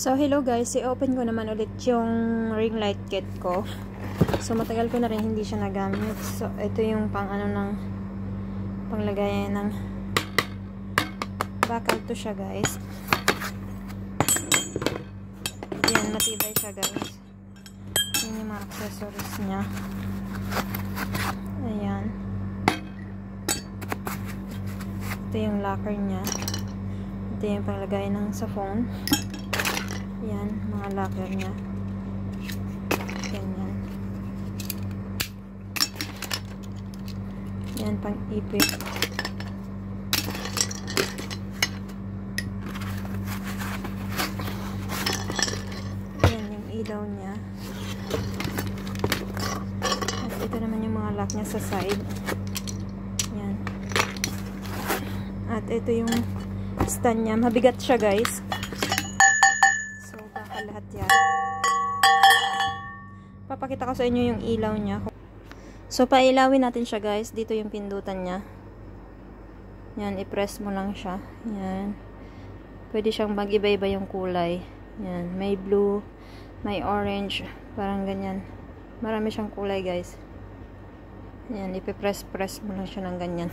So, hello guys. I-open ko naman ulit yung ring light kit ko. So, matagal ko na rin hindi siya nagamit. So, ito yung pang ano ng panglagayan ng bakal to siya guys. Yan, matibay siya guys. Yan yung mga accessories niya. Ayan. Ito yung locker niya. Ito yung panglagayan ng sa phone. Yan, mga locker niya. Ganyan. Yan, pang ipit. Yan, yung ilaw niya. At ito naman yung mga lock niya sa side. Yan. At ito yung stand niya. Mabigat siya guys. Lahat yan. Papakita ko sa inyo yung ilaw niya. So, pailawin natin siya guys. Dito yung pindutan niya. Yan, i-press mo lang siya. Yan. Pwede siyang mag-iba-iba yung kulay. Yan, may blue, may orange, parang ganyan. Marami siyang kulay guys. Yan, ipipress-press mo lang siya ng ganyan.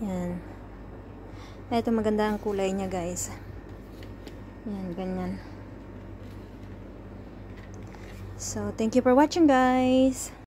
Yan. Ito maganda ang kulay niya guys. Yan, ganyan. So, thank you for watching guys.